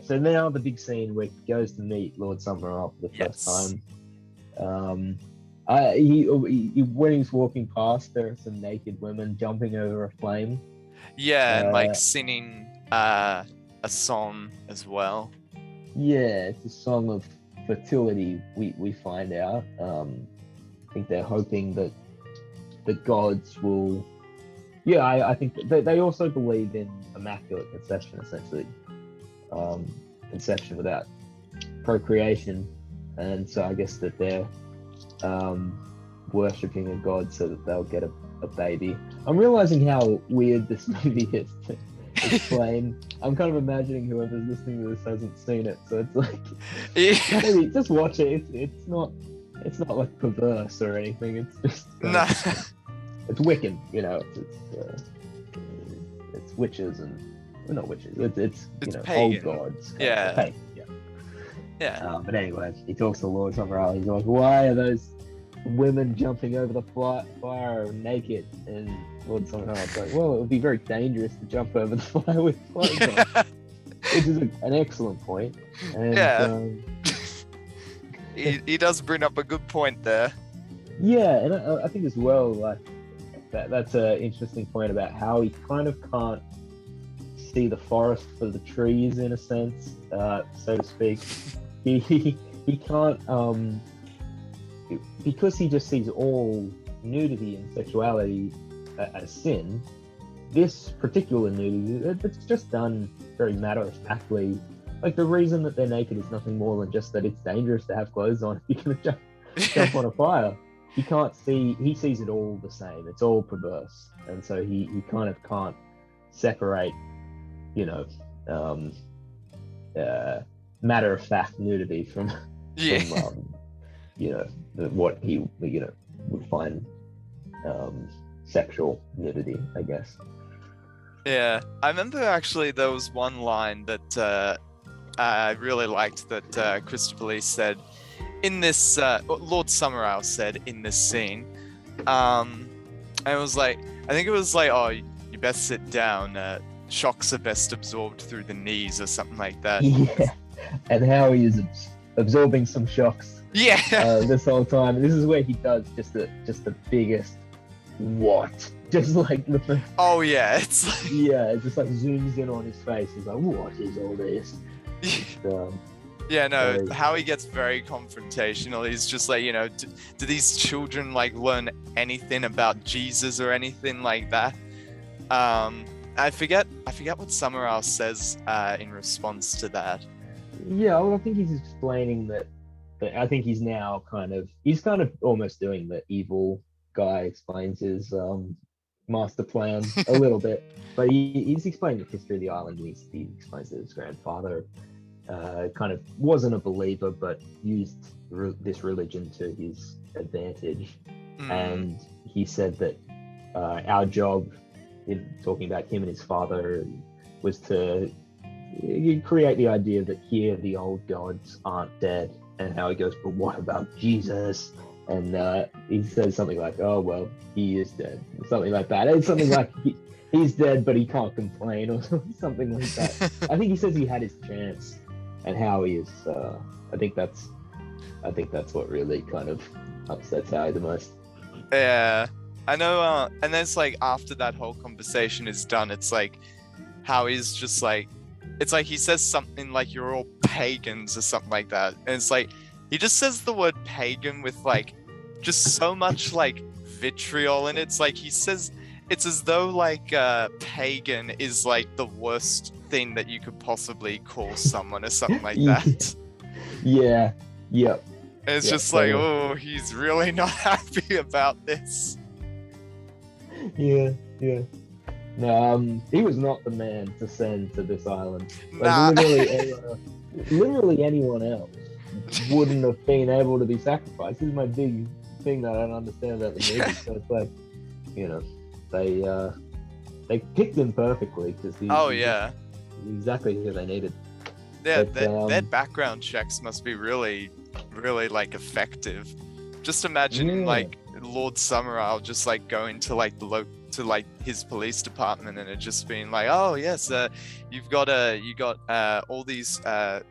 So now the big scene where he goes to meet Lord Summerall for the first Yes. time. When he's walking past, there are some naked women jumping over a flame. Yeah, and like Uh, singing a song as well. yeah, it's a song of fertility. We find out. I think they're hoping that the gods will. Yeah, I think they also believe in immaculate conception, essentially, conception without procreation, and so I guess that they're worshipping a god so that they'll get a baby. I'm realizing how weird this movie is to explain. I'm kind of imagining whoever's listening to this hasn't seen it, so it's like, Yeah. maybe just watch it. It's not like perverse or anything. It's just No. it's Wiccan, it's witches and well, not witches. It's old pagan. gods. Yeah. Pagan, yeah. Yeah. But anyway, he talks to Lord Summerall. He's like, "Why are those women jumping over the fire naked?" And Lord Summerall's like, "Well, it would be very dangerous to jump over the fire with clothes on," which is an excellent point. And, Yeah. He does bring up a good point there. Yeah, and I think as well, like that's an interesting point about how he kind of can't see the forest for the trees in a sense, so to speak. He can't because he just sees all nudity and sexuality as sin. This particular nudity, it's just done very matter-of-factly. Like the reason that they're naked is nothing more than just that it's dangerous to have clothes on if you're gonna jump on a fire. He sees it all the same. It's all perverse, and so he kind of can't separate, matter of fact nudity from what he would find sexual nudity, I guess. Yeah, I remember actually there was one line that I really liked that Christopher Lee said in this, Lord Summerall said in this scene. And it was like, I think it was like, "Oh, you best sit down. Shocks are best absorbed through the knees," or something like that. Yeah, and how he is absorbing some shocks. Yeah. This whole time. This is where he does just the biggest what? Just like the first. Oh yeah, it's like... Yeah, it just like zooms in on his face. He's like, "What is all this?" Yeah, no, how he gets very confrontational. He's just like, do these children like learn anything about Jesus or anything like that? I forget what Summerall says in response to that. Yeah, well, I think he's explaining that I think he's kind of almost doing the evil guy explains his master plan a little bit, but he's explaining the history of the island. And he explains that his grandfather kind of wasn't a believer, but used this religion to his advantage. And he said that our job, in talking about him and his father, was to create the idea that here the old gods aren't dead. And how he goes, "But what about Jesus?" And he says something like, "Oh, well, he is dead," something like that. It's something like he's dead, but he can't complain, or something like that. I think he says he had his chance, and how he is. I think that's what really kind of upsets Howie the most. Yeah, I know. And then it's like after that whole conversation is done, it's like Howie's just like, it's like he says something like, "You're all pagans," or something like that, and it's like he just says the word pagan with like just so much like vitriol in it. It's like he says it's as though like pagan is like the worst thing that you could possibly call someone or something like that. Yeah. Yep. And it's just like, oh, he's really not happy about this. Yeah. No, he was not the man to send to this island. Nah. Literally anyone else wouldn't have been able to be sacrificed. This is my big thing that I don't understand about the movie. So it's like, they picked him perfectly because he's exactly who they needed. Yeah, their background checks must be really, really like effective. Just imagine like Lord Summerall just like going to like the to like his police department, and it just being like, oh yes, you got all these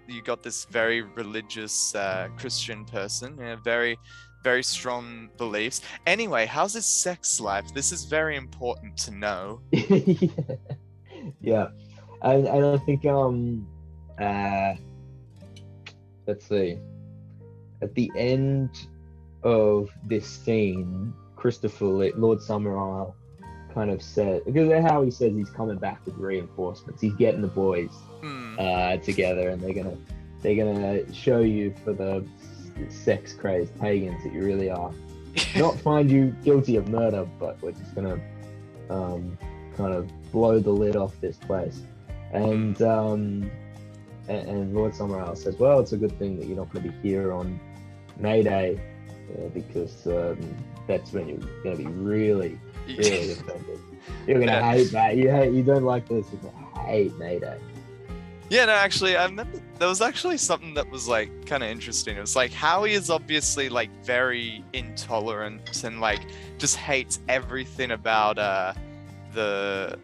you got this very religious Christian person, very very strong beliefs. Anyway, how's his sex life? This is very important to know. Yeah, and I think let's see, at the end of this scene, Lord Summerisle kind of said, because of how he says he's coming back with reinforcements, he's getting the boys together, and they're gonna show you for the sex crazed pagans that you really are. Not find you guilty of murder, but we're just gonna kind of blow the lid off this place. And Lord Summerisle says, well, it's a good thing that you're not going to be here on May Day, because that's when you're going to be really, really offended. You're going to hate that. You don't like this. You're going to hate May Day. Yeah, no, actually, I remember there was actually something that was like kind of interesting. It was like Howie is obviously like very intolerant and like just hates everything about the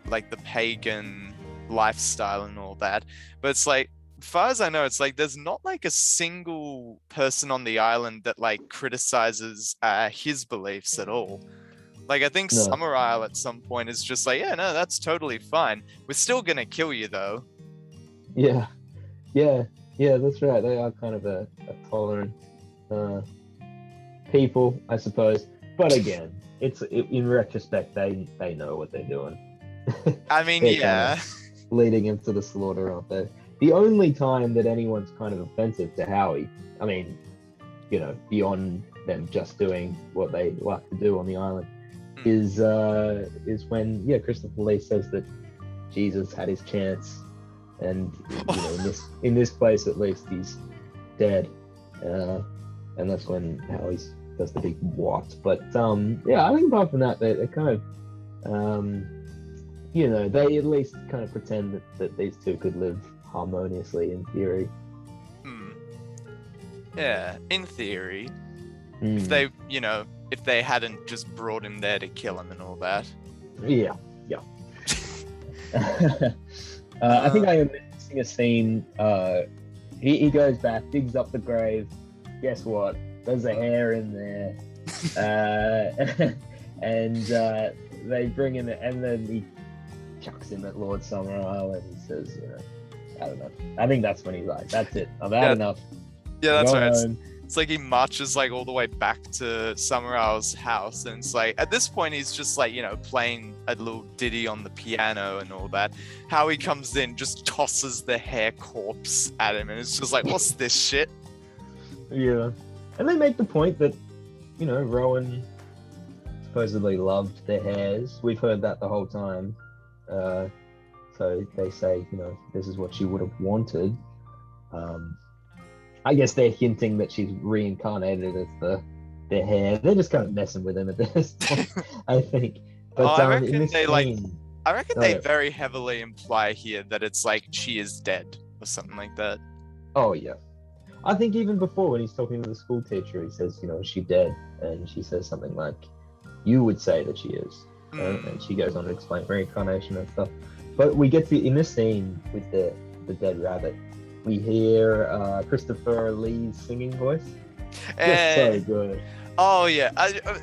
pagan lifestyle and all that. But it's like, as far as I know, it's like there's not like a single person on the island that like criticizes his beliefs at all. Like I think Summerisle at some point is just like, yeah, no, that's totally fine. We're still gonna kill you though. Yeah, that's right. They are kind of a tolerant people, I suppose. But again, in retrospect, they know what they're doing. I mean, yeah. Kind of leading him to the slaughter, aren't they? The only time that anyone's kind of offensive to Howie, I mean, beyond them just doing what they like to do on the island, is when Christopher Lee says that Jesus had his chance, and in this place at least he's dead, and that's when Howie does the big what. But I think apart from that, they kind of they at least kind of pretend that these two could live harmoniously in theory. Yeah, in theory. If they hadn't just brought him there to kill him and all that. Yeah. I think I am missing a scene. He goes back, digs up the grave. Guess what? There's a hair in there. And they bring him, and then he chucks him at Lord Summerisle, and he says, I don't know. I think that's when he's like, that's it. I've had enough. Yeah, that's right. It's like he marches like all the way back to Summerisle's house, and it's like at this point he's just like playing a little ditty on the piano and all that. How he comes in, just tosses the hair corpse at him, and it's just like, what's this shit? Yeah, and they make the point that Rowan supposedly loved their hairs. We've heard that the whole time. So they say, this is what she would have wanted. I guess they're hinting that she's reincarnated as their hair. They're just kind of messing with him at this point, I think. But I reckon they very heavily imply here that it's like she is dead or something like that. Oh yeah. I think even before, when he's talking to the school teacher, he says, is she dead? And she says something like, you would say that she is. And she goes on to explain reincarnation and stuff. But we get in this scene with the dead rabbit, we hear Christopher Lee's singing voice. Just so good. Oh yeah.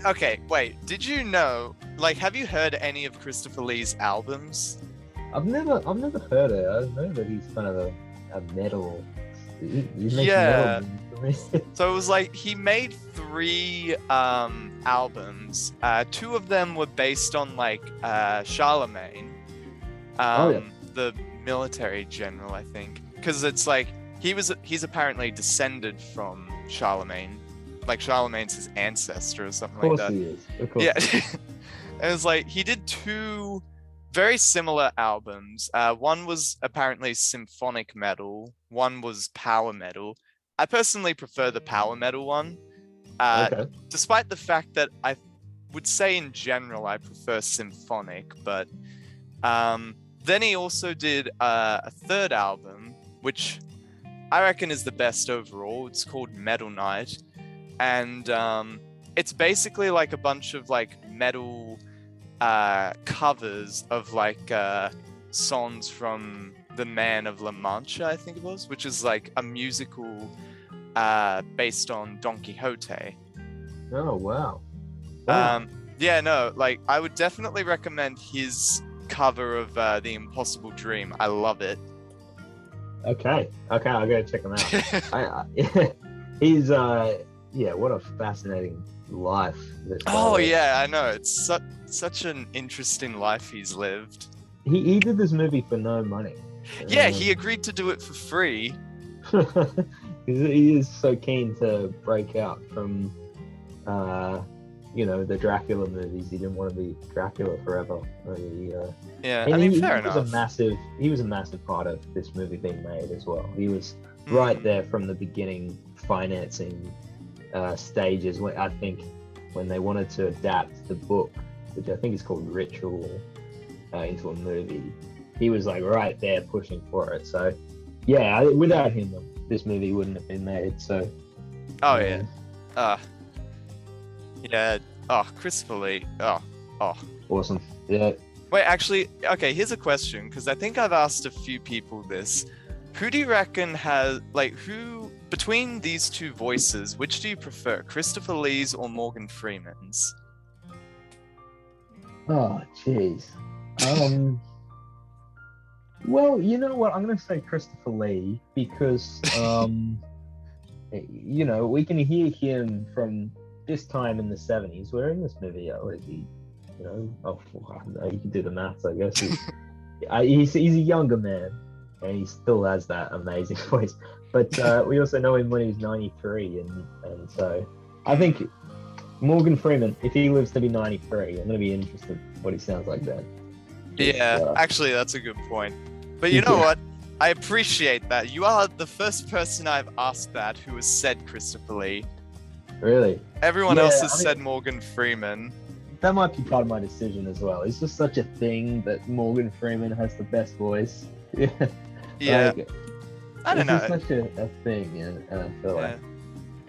Okay, wait. Did you know? Like, have you heard any of Christopher Lee's albums? I've never heard it. I know that he's kind of a metal. He makes metal music. So it was like he made 3 albums. 2 of them were based on like Charlemagne, the military general, I think. Because it's like he's apparently descended from Charlemagne, like Charlemagne's his ancestor or something like that. Of course he is. Yeah, and it's like he did 2 very similar albums. One was apparently symphonic metal. One was power metal. I personally prefer the power metal one, despite the fact that I would say in general I prefer symphonic. But then he also did a 3rd album, which I reckon is the best overall. It's called Metal Night, and it's basically like a bunch of like metal covers of like songs from The Man of La Mancha, I think it was, which is like a musical based on Don Quixote. Oh wow. Wow. Yeah, no, like I would definitely recommend his cover of The Impossible Dream. I love it. Okay. Okay, I'll go check him out. He's yeah, what a fascinating life this guy Oh lives. yeah, I know. It's such an interesting life he's lived. He did this movie for no money. Yeah, he agreed to do it for free. He is so keen to break out from the Dracula movies. He didn't want to be Dracula forever. Yeah, And I mean, he fair was enough. he was a massive part of this movie being made as well. He was right there from the beginning, financing stages. When I think when they wanted to adapt the book, which I think is called Ritual, into a movie, he was like right there pushing for it. So yeah, without him, this movie wouldn't have been made. So Oh yeah. Yeah. Oh, Christopher Lee. Oh. awesome. Yeah. Wait, actually, okay, here's a question, because I think I've asked a few people this. Who do you reckon who, between these two voices, which do you prefer, Christopher Lee's or Morgan Freeman's? Oh, jeez. Well, you know what? I'm going to say Christopher Lee because, we can hear him from this time in the 70s. We're in this movie. What is he? I don't know, you can do the maths, I guess. He's a younger man, and he still has that amazing voice. But we also know him when he was 93, and so I think Morgan Freeman, if he lives to be 93, I'm going to be interested what he sounds like then. Yeah, actually, that's a good point. But you know what? I appreciate that. You are the first person I've asked that who has said Christopher Lee. Really? Everyone else has said Morgan Freeman. That might be part of my decision as well. It's just such a thing that Morgan Freeman has the best voice. Yeah. I don't know. It's such a thing, and I feel like.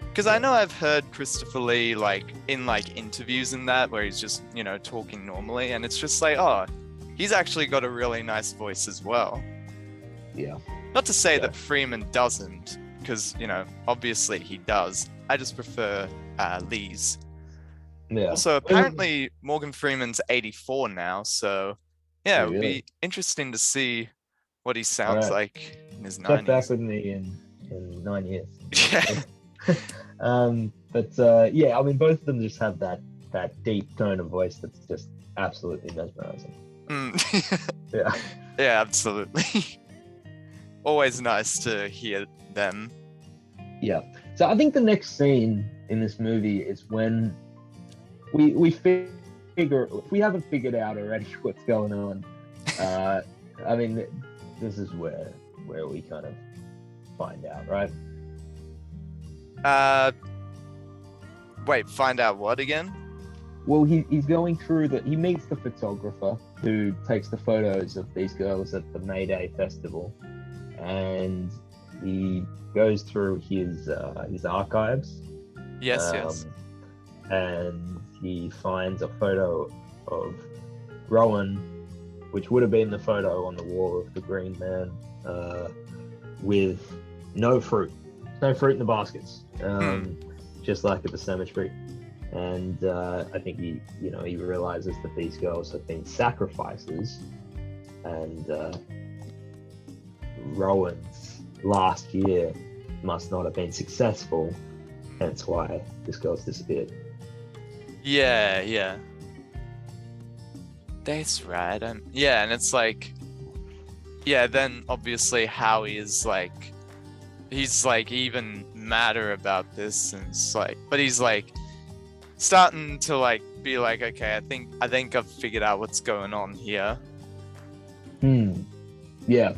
Because I know I've heard Christopher Lee in interviews and that where he's just talking normally, and it's just like, oh, he's actually got a really nice voice as well. Yeah. Not to say that Freeman doesn't, because obviously he does. I just prefer Lee's. Yeah. Also, apparently Morgan Freeman's 84 now, so yeah, it would be interesting to see what he sounds like in his 90s. Check back with me in 9 years. Yeah. Yeah, I mean, both of them just have that deep tone of voice that's just absolutely mesmerizing. Yeah. Yeah, absolutely. Always nice to hear them. Yeah. So I think the next scene in this movie is when we figure, if we haven't figured out already what's going on. I mean, this is where we kind of find out, right? Wait, find out what again? Well, he's going through he meets the photographer who takes the photos of these girls at the May Day festival, and he goes through his archives. Yes. And he finds a photo of Rowan, which would have been the photo on the wall of the Green Man, with no fruit in the baskets, just like at the cemetery. And I think he realizes that these girls have been sacrifices, and Rowan's last year must not have been successful, hence why this girl's disappeared. Yeah. That's right. And it's like, then obviously Howie is like, he's like even madder about this, and it's like, but he's like starting to like be like, okay, I think I've figured out what's going on here. Yeah.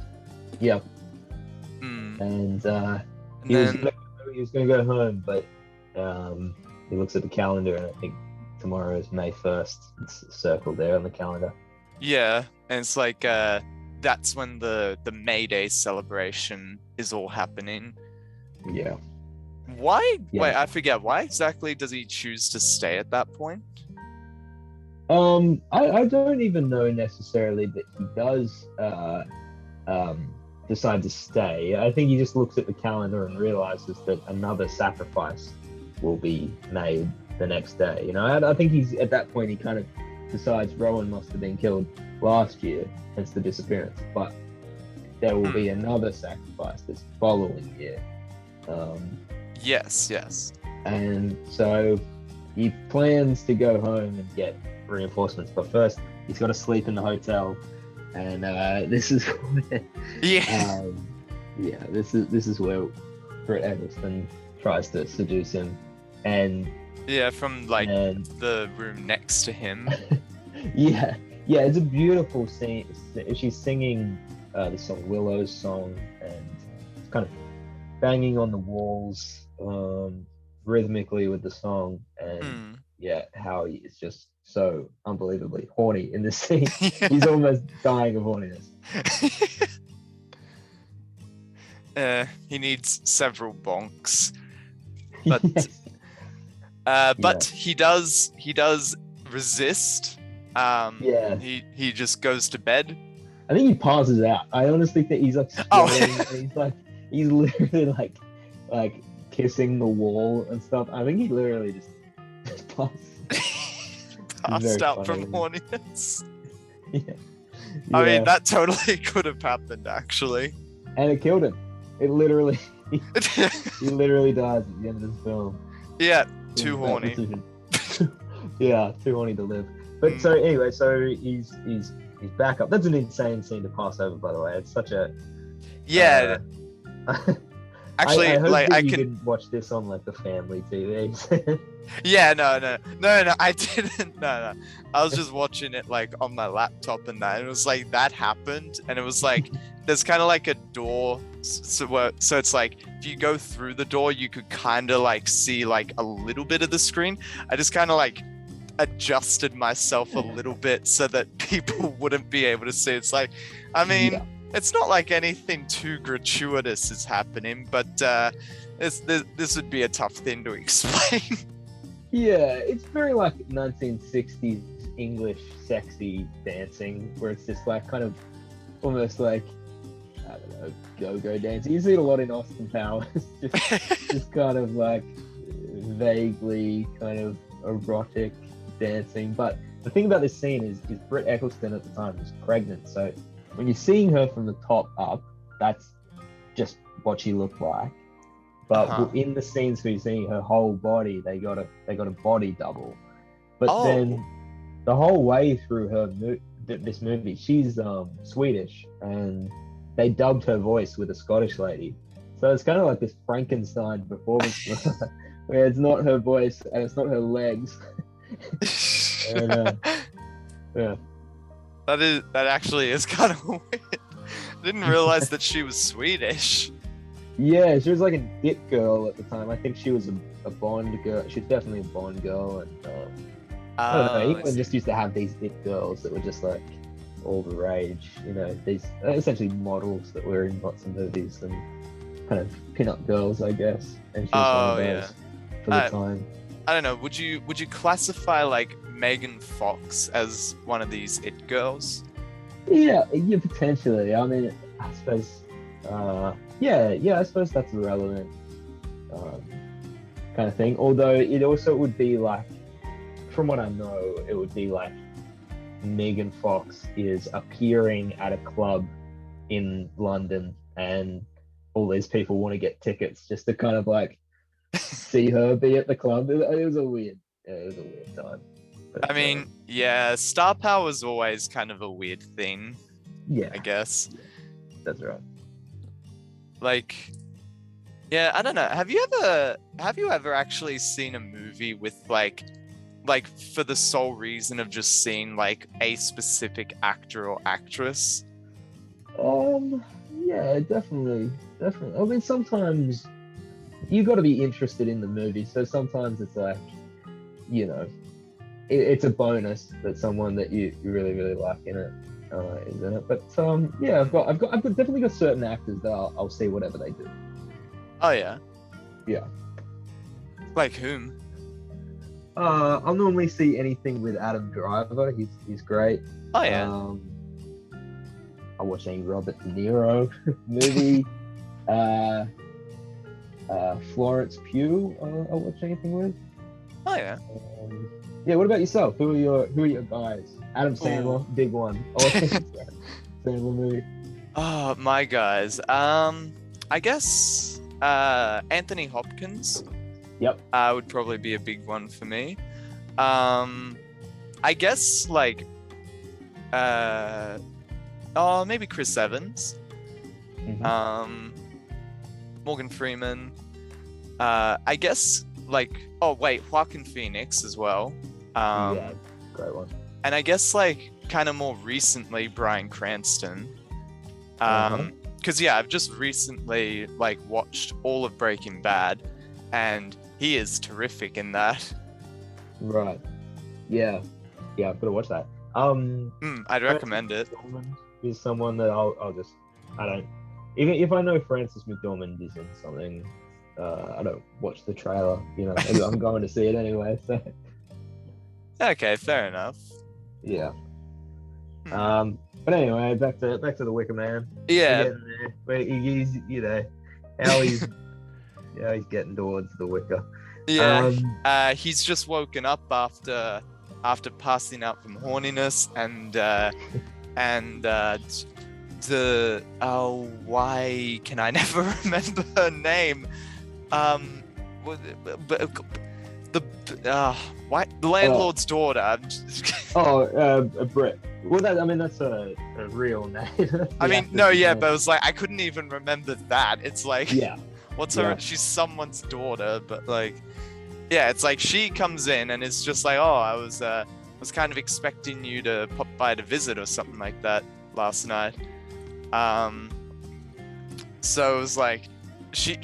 And he was gonna go home, but he looks at the calendar, and I think tomorrow is May 1st. It's circled there on the calendar. Yeah, and it's like that's when the May Day celebration is all happening. Yeah. Why? Yeah. Wait, I forget. Why exactly does he choose to stay at that point? I don't even know necessarily that he does decide to stay. I think he just looks at the calendar and realizes that another sacrifice will be made the next day. You know, I think he's at that point he kind of decides Rowan must have been killed last year, hence the disappearance. But there will be another sacrifice this following year. Yes. And so he plans to go home and get reinforcements, but first he's got to sleep in the hotel, and this is where, Yeah. this is where Britt Eggleston tries to seduce him, and Yeah, from like the room next to him. yeah, it's a beautiful scene. She's singing the song Willow's song, and it's kind of banging on the walls rhythmically with the song, and Howie is just so unbelievably horny in this scene. He's almost dying of horniness. He needs several bonks, but but he does resist. He just goes to bed. I think he passes out. I honestly think he's like sweating, and he's literally like kissing the wall and stuff. I think he literally just passed out from horniness. Yeah. I mean, that totally could have happened, actually. And it killed him. It literally, he literally dies at the end of this film. Yeah, too horny. Yeah, too horny to live. But so anyway, so he's back up. That's an insane scene to pass over, by the way. It's such a actually, I hope that you didn't watch this on like the family TV. Yeah, no, I didn't. No. I was just watching it like on my laptop and that. And it was like that happened, and it was like there's kind of like a door, so it's like if you go through the door, you could kind of like see like a little bit of the screen. I just kind of like adjusted myself a little bit so that people wouldn't be able to see. It's like, I mean, it's not like anything too gratuitous is happening, but this would be a tough thing to explain. Yeah, it's very like 1960s English sexy dancing, where it's just like kind of almost like, I don't know, go-go dancing. You see it a lot in Austin Powers, just kind of like vaguely kind of erotic dancing. But the thing about this scene is Britt Eccleston at the time was pregnant, so when you're seeing her from the top up, that's just what she looked like. But in the scenes where you're seeing her whole body, they got a body double. But then the whole way through this movie, she's Swedish, and they dubbed her voice with a Scottish lady. So it's kind of like this Frankenstein performance where it's not her voice and it's not her legs. And, yeah. That actually is kind of weird. I didn't realize that she was Swedish. Yeah, she was like a it girl at the time. I think she was a Bond girl. She's definitely a Bond girl, and I don't know. England just used to have these it girls that were just like all the rage. You know, these essentially models that were in lots of movies and kind of pin-up girls, I guess. And she was one of those for the time. I don't know. Would you classify like Megan Fox as one of these it girls? Yeah, potentially. I mean, I suppose. I suppose that's a relevant kind of thing. Although it also would be like, from what I know, it would be like Megan Fox is appearing at a club in London, and all these people want to get tickets just to kind of like see her be at the club. It was a weird time. But, I mean, star power is always kind of a weird thing. Yeah, I guess. Yeah, that's right. Like, I don't know. Have you ever actually seen a movie with like for the sole reason of just seeing like a specific actor or actress? Yeah, definitely. I mean, sometimes you got to be interested in the movie, so sometimes it's like, you know, it's a bonus that someone that you really, really like in it. Is in it, but I've definitely got certain actors that I'll see whatever they do. Oh yeah. Yeah. Like whom? I'll normally see anything with Adam Driver. He's great. Oh yeah. I watch any Robert De Niro movie. Florence Pugh. I watch anything with. Oh yeah. Yeah. What about yourself? Who are your guys? Adam Sandler, big one. Sandler movie. Oh, my guys. I guess Anthony Hopkins. Yep. Would probably be a big one for me. I guess like maybe Chris Evans. Mhm. Morgan Freeman. I guess like Joaquin Phoenix as well. Yeah, great one. And I guess like kind of more recently Bryan Cranston. Because I've just recently like watched all of Breaking Bad, and he is terrific in that. Right. Yeah. Yeah, I've got to watch that. I'd recommend it. He's someone that I don't, even if I know Francis McDormand is in something, I don't watch the trailer. I'm going to see it anyway. So Okay, fair enough. yeah. But anyway, back to the Wicker Man. Yeah. But he's how he's getting towards the Wicker. Yeah. He's just woken up after passing out from horniness why can I never remember her name? The landlord's daughter. Brett. Well, that's a real name. But it was like I couldn't even remember that. It's like, what's her? Yeah. She's someone's daughter, but like, yeah, it's like she comes in and it's just like, oh, I was kind of expecting you to pop by to visit or something like that last night. So it was like, she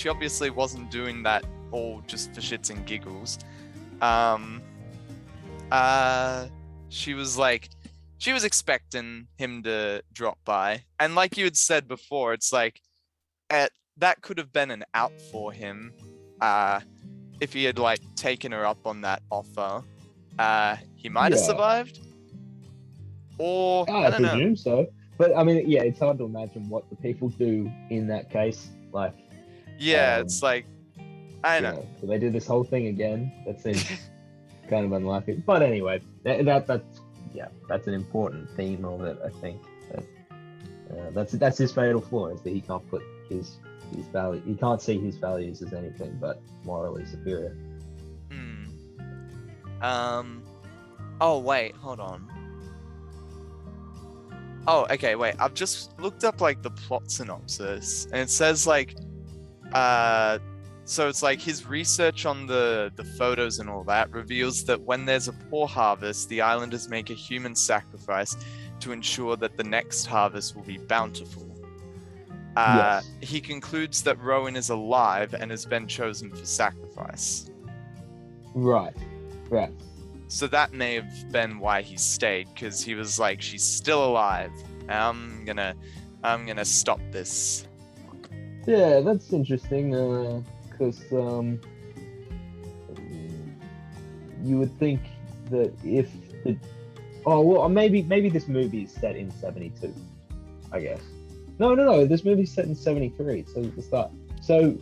obviously wasn't doing that all just for shits and giggles. She was expecting him to drop by, and like you had said before, it's like that could have been an out for him if he had like taken her up on that offer. He might have survived, or I don't presume know. So, but it's hard to imagine what the people do in that case. Like, it's like, I don't know. So they did this whole thing again. That seems kind of unlucky. But anyway, that's an important theme of it. I think that's his fatal flaw, is that he can't put his value. He can't see his values as anything but morally superior. Oh wait, hold on. Oh, okay, wait. I've just looked up like the plot synopsis, and it says like, so it's like his research on the photos and all that reveals that when there's a poor harvest, the islanders make a human sacrifice to ensure that the next harvest will be bountiful. Yes. He concludes that Rowan is alive and has been chosen for sacrifice. Right. So that may have been why he stayed, because he was like, she's still alive. I'm gonna stop this. Yeah, that's interesting. Because you would think that if maybe this movie is set in 72, I guess. No, this movie's set in 73, so at the start. So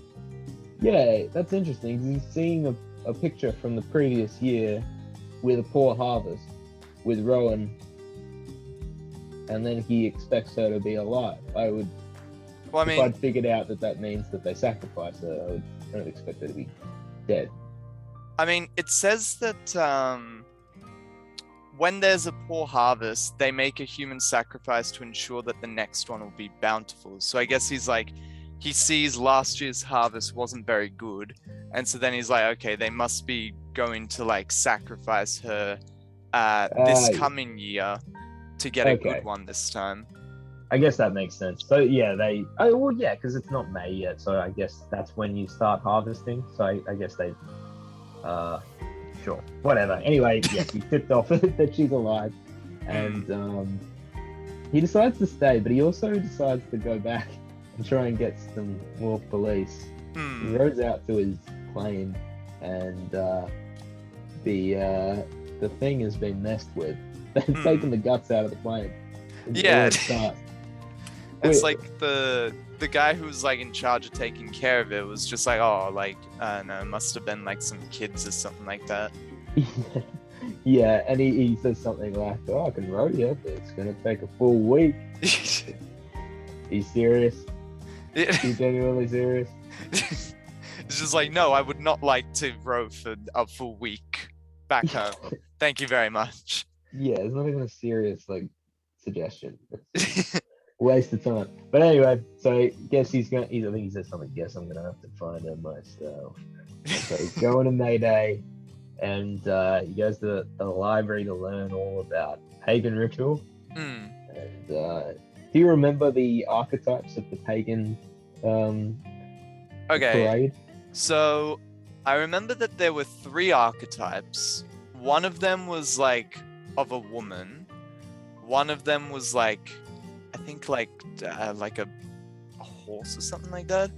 yeah, that's interesting. He's seeing a picture from the previous year with a poor harvest with Rowan, and then he expects her to be alive. If I'd figured out that means that they sacrifice her, I would kind of expect her to be dead. It says that when there's a poor harvest, they make a human sacrifice to ensure that the next one will be bountiful. So I guess he's like, he sees last year's harvest wasn't very good, and so then he's like, okay, they must be going to like sacrifice her this coming year to get a good one this time. I guess that makes sense. So yeah, because it's not May yet, so I guess that's when you start harvesting. So I guess they, sure, whatever. Anyway, yes, he tipped off that she's alive, and he decides to stay, but he also decides to go back and try and get some more police. He rows out to his plane, and the thing has been messed with. They've taken the guts out of the plane. Yeah. It starts. It's Wait. like the guy who's like in charge of taking care of it was just like, oh, like I don't know, must have been like some kids or something like that. Yeah, and he says something like, "Oh, I can rodeo, but it's gonna take a full week." He's serious. He's genuinely serious. It's just like, no, I would not like to row for a full week back home. Thank you very much. Yeah, it's not even a serious like suggestion. It's waste of time. But anyway, so I guess I think he says something. Guess I'm gonna have to find her myself. So he's going to Mayday, and he goes to the library to learn all about pagan ritual. And do you remember the archetypes of the pagan parade? So I remember that there were 3 archetypes. One of them was like of a woman. One of them was like, I think like a horse or something like that.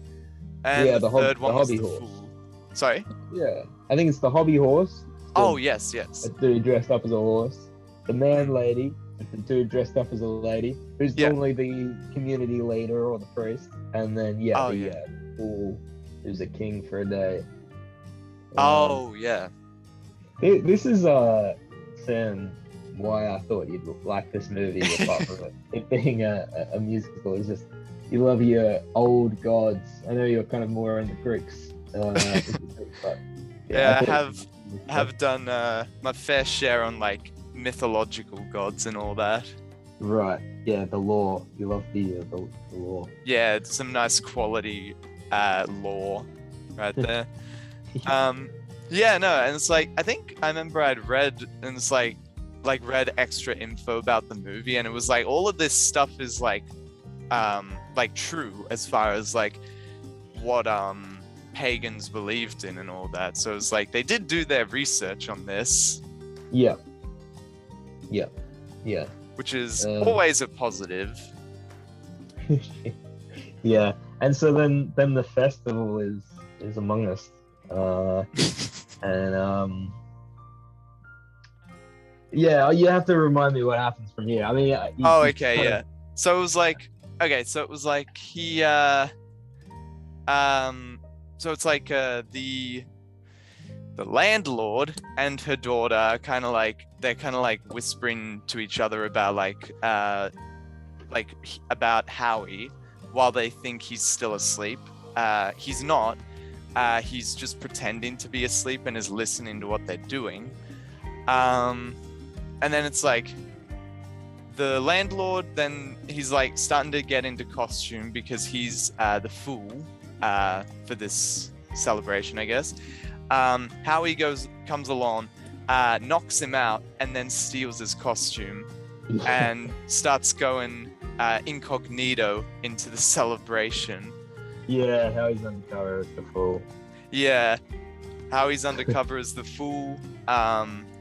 And Yeah, the third one was hobby the horse. fool. Sorry? Yeah, I think it's the hobby horse. Oh, yes. A dude dressed up as a horse. The man lady, the dude dressed up as a lady, who's normally the community leader or the priest. And then the fool, who's a king for a day. This is Sam, why I thought you'd like this movie, apart from it being a musical. Is just you love your old gods. I know you're kind of more in the Greeks. But I have done my fair share on like mythological gods and all that. Right. Yeah, the lore. You love the lore. Yeah, it's some nice quality lore right there. And it's like, I think I remember I'd read, and it's like read extra info about the movie, and it was like all of this stuff is like true as far as like what pagans believed in and all that. So it's like they did do their research on this. Yeah. Which is always a positive. Yeah, and so then the festival is among us, and you have to remind me what happens from here. I mean, So it was like, he so it's like the landlord and her daughter they're kind of like whispering to each other about about Howie, while they think he's still asleep. He's not. He's just pretending to be asleep and is listening to what they're doing. And then it's like the landlord, then he's like starting to get into costume because he's the fool for this celebration, I guess. Howie comes along, knocks him out, and then steals his costume and starts going incognito into the celebration. Yeah, Howie's undercover as the fool. Yeah, Howie's undercover as the fool.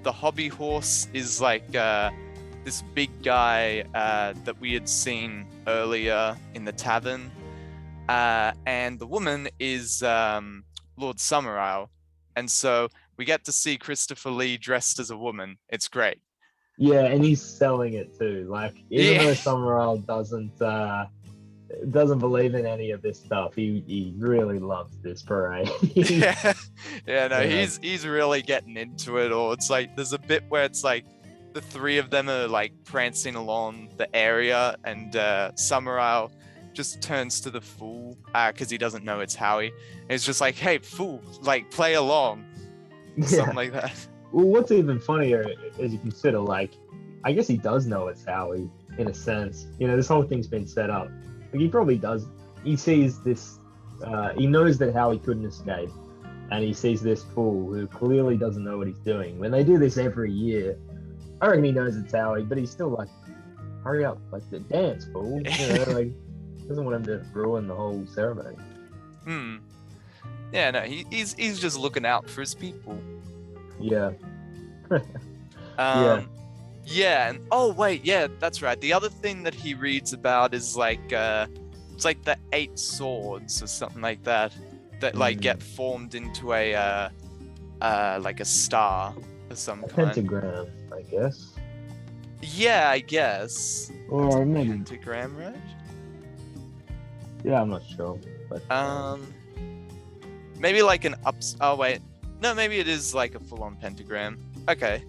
The hobby horse is like this big guy that we had seen earlier in the tavern. And the woman is Lord Summerisle. And so we get to see Christopher Lee dressed as a woman. It's great. Yeah, and he's selling it too. Like, even though Summerisle doesn't believe in any of this stuff, he really loves this parade. He's really getting into it. Or it's like there's a bit where it's like the 3 of them are like prancing along the area, and Summerisle just turns to the fool because he doesn't know it's Howie. And it's just like, hey, fool, like play along, something like that. Well, what's even funnier is you consider, like, I guess he does know it's Howie in a sense. You know, this whole thing's been set up. Like, he probably does. He sees this. He knows that Howie couldn't escape, and he sees this fool who clearly doesn't know what he's doing. When they do this every year, I reckon he knows it's Howie, but he's still like, hurry up, like the dance, fool. You know, like, doesn't want him to ruin the whole ceremony. Yeah, no, he's just looking out for his people. Yeah. Yeah, and oh wait, yeah, that's right. The other thing that he reads about is like it's like the 8 swords or something like that like get formed into a like a star of some A kind. pentagram, I guess. Yeah, I guess. Or maybe. Pentagram, right? Yeah, I'm not sure. But Maybe like an ups. Oh wait, no, maybe it is like a full-on pentagram. Okay.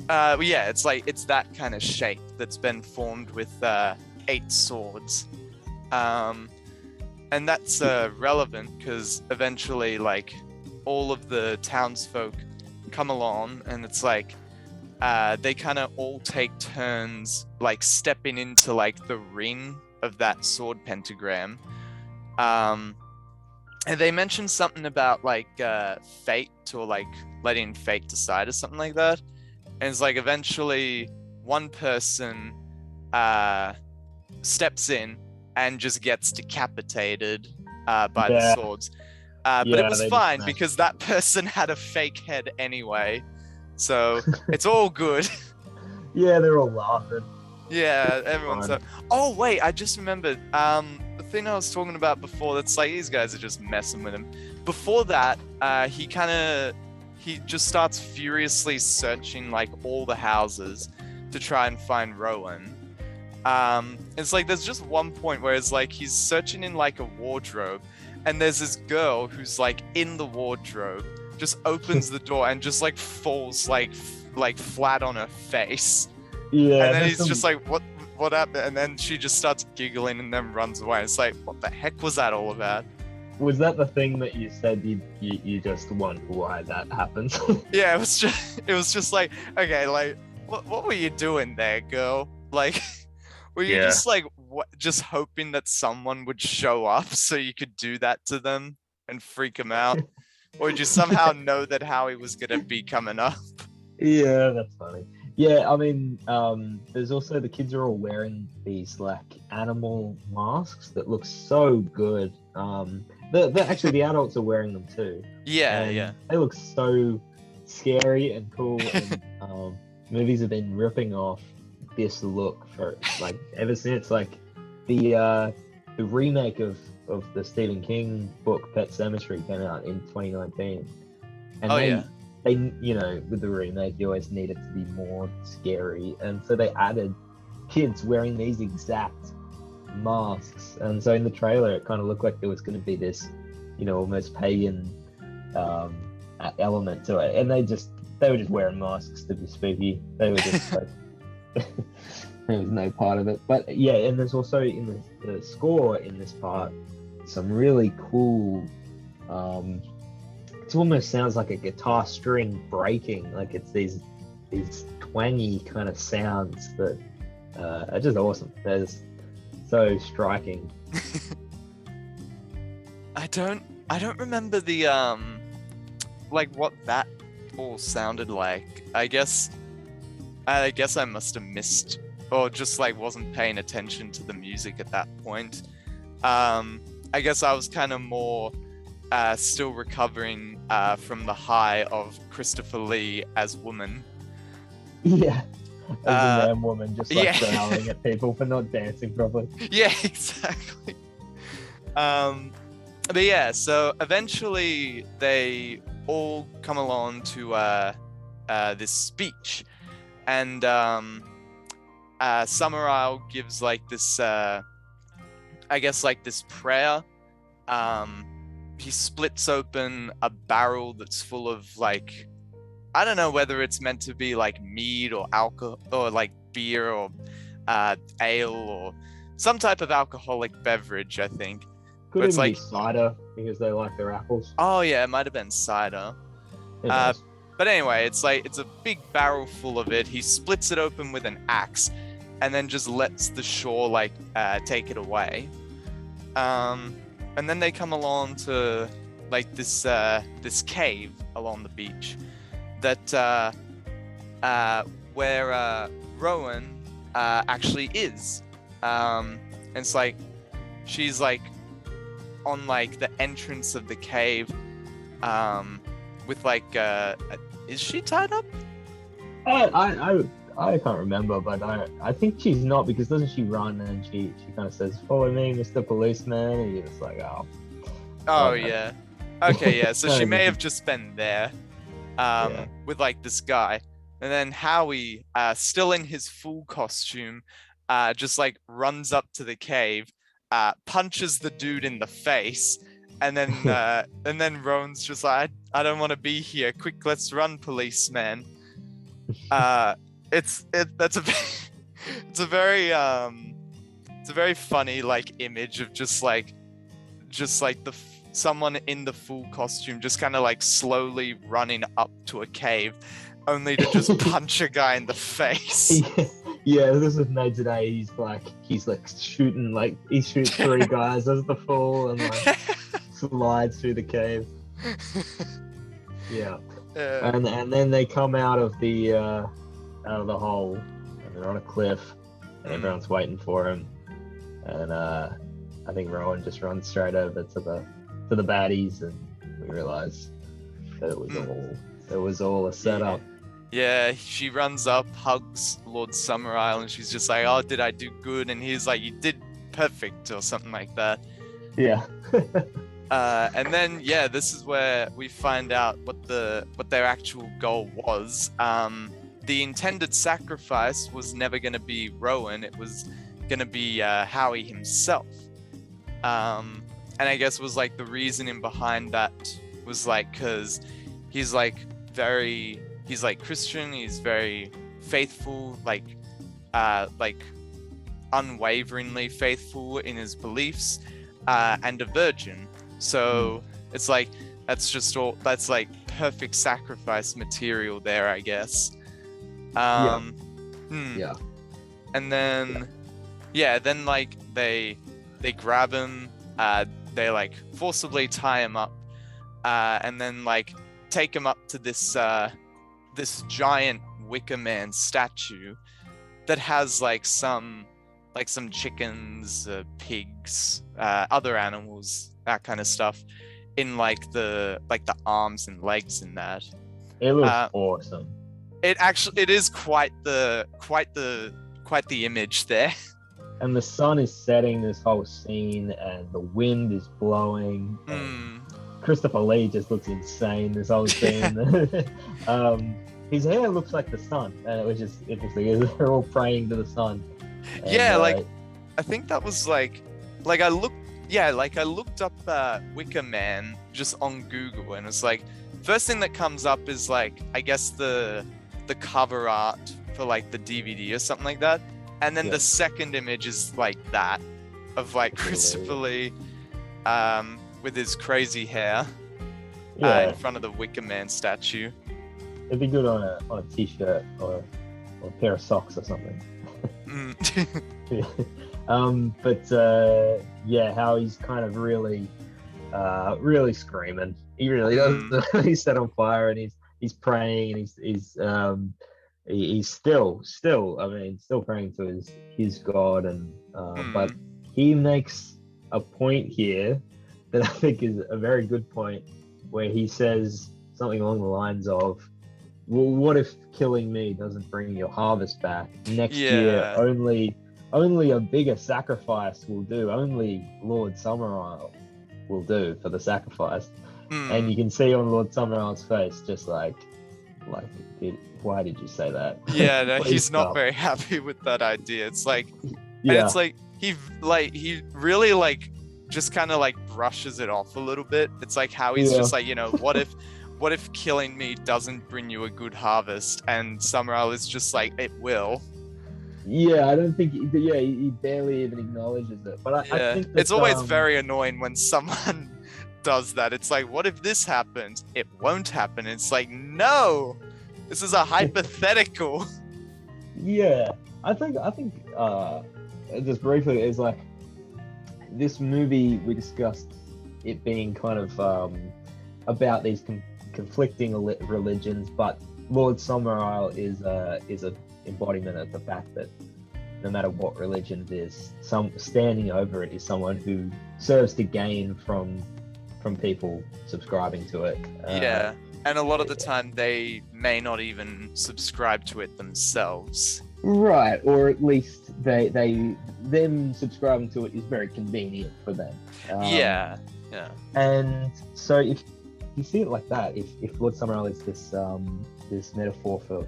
Yeah, it's that kind of shape that's been formed with 8 swords. And that's relevant because eventually, like, all of the townsfolk come along, and it's like they kind of all take turns, like, stepping into like the ring of that sword pentagram. And they mentioned something about like fate, or like letting fate decide or something like that. And it's like eventually one person steps in and just gets decapitated by the Yeah. swords. But it Yeah, was they fine just because that person had a fake head anyway. So it's all good. Yeah, they're all laughing. Yeah, everyone's Fine. so. Oh wait, I just remembered. The thing I was talking about before. That's like these guys are just messing with him. Before that, he just starts furiously searching like all the houses to try and find Rowan. It's like there's just one point where it's like he's searching in like a wardrobe, and there's this girl who's like in the wardrobe, just opens the door and just like falls like flat on her face. Yeah, And then he's just like, what happened? And then she just starts giggling and then runs away. It's like, what the heck was that all about? Was that the thing that you said you just wonder why that happens? Yeah, it was just like, okay, like, what were you doing there, girl? Like, were you Yeah. just like, just hoping that someone would show up so you could do that to them and freak them out? Or did you somehow know that Howie was gonna be coming up? Yeah, that's funny. Yeah, I mean, there's also the kids are all wearing these like animal masks that look so good. Actually the adults are wearing them too. Yeah, And yeah. they look so scary and cool. And movies have been ripping off this look for like ever since like the remake of the Stephen King book Pet Sematary came out in 2019. And they, you know, with the remake, you always need it to be more scary, and so they added kids wearing these exact masks. And so in the trailer, it kind of looked like there was going to be this, you know, almost pagan element to it. And they were just wearing masks to be spooky. They were just like, there was no part of it. But yeah, and there's also in the score in this part some really cool. It almost sounds like a guitar string breaking, like it's these twangy kind of sounds that are just awesome. They're just so striking. I don't remember the like what that all sounded like. I guess I must have missed, or just like wasn't paying attention to the music at that point. I guess I was kind of more still recovering from the high of Christopher Lee as Woman. Yeah, as a man woman, just like yeah. growling at people for not dancing properly. Yeah, exactly. But yeah, so eventually they all come along to this speech, and Summer gives like this, I guess like this prayer. He splits open a barrel that's full of like, I don't know whether it's meant to be like mead or alcohol or like beer or ale or some type of alcoholic beverage, I think. Could But it's even like be cider because they like their apples. Oh yeah, it might have been cider. But anyway, it's a big barrel full of it. He splits it open with an axe, and then just lets the shore like take it away. And then they come along to like this cave along the beach that where Rowan actually is. And it's like she's like on like the entrance of the cave with like is she tied up? I can't remember, but I think she's not, because doesn't she run and she kind of says, "Follow me, Mr. Policeman," and you're just like, oh. Oh Okay. yeah. Okay, yeah. So No, she may this have is- just been there, yeah. with like this guy, and then Howie, still in his full costume, just like runs up to the cave, punches the dude in the face, and then Rowan's just like, I don't want to be here. Quick, let's run, policeman. That's a it's a very it's a very funny like image of just like someone in the full costume just kind of like slowly running up to a cave, only to just punch a guy in the face. Yeah, this is made today. He's like shooting, like he shoots 3 guys as the fall and like slides through the cave. Yeah. And then they come out of the hole, and they're on a cliff, and everyone's waiting for him. And I think Rowan just runs straight over to the baddies, and we realize that it was all a setup. Yeah, she runs up, hugs Lord Summerisle, and she's just like, "Oh, did I do good?" And he's like, "You did perfect," or something like that. Yeah. And then yeah, this is where we find out what their actual goal was. The intended sacrifice was never going to be Rowan; it was going to be Howie himself. And I guess was like the reasoning behind that was like because he's like Christian, he's very faithful, like unwaveringly faithful in his beliefs, and a virgin. So it's like that's like perfect sacrifice material there, I guess. Yeah. And then then like they grab him, they like forcibly tie him up, and then like take him up to this giant Wicker Man statue that has like some chickens, pigs, other animals, that kind of stuff, in like the arms and legs and that. It looks awesome. It is quite the image there. And the sun is setting this whole scene, and the wind is blowing. Christopher Lee just looks insane this whole scene. His hair looks like the sun, which is interesting. They're all praying to the sun. And, I think that was like I looked up Wicker Man just on Google, and it's like first thing that comes up is like I guess the cover art for like the DVD or something like that. And then the second image is like that of like Christopher Lee with his crazy hair in front of the Wicker Man statue. It'd be good on a t-shirt or a pair of socks or something. How he's kind of really screaming. He really does. He's set on fire, and he's praying, and he's still praying to his God, and but he makes a point here that I think is a very good point, where he says something along the lines of, well, what if killing me doesn't bring your harvest back? Next year, only a bigger sacrifice will do. Only Lord Summerisle will do for the sacrifice. And you can see on Lord Summerisle's face, just like, why did you say that? Yeah, no, he's not very happy with that idea. It's like, and it's like he really like just kind of like brushes it off a little bit. It's like how he's just like, what if killing me doesn't bring you a good harvest? And Summerisle is just like, it will. Yeah, I don't think. He barely even acknowledges it. But I think it's always very annoying when someone does that. It's like, what if this happens? It won't happen. It's like, no, this is a hypothetical. Yeah, I think just briefly is like this movie. We discussed it being kind of about these conflicting religions, but Lord Summerisle is a embodiment of the fact that no matter what religion it is, standing over it is someone who serves to gain from people subscribing to it. And a lot of the time they may not even subscribe to it themselves. Right, or at least them subscribing to it is very convenient for them. Yeah. And so if you see it like that, if Lord Summerall is this metaphor for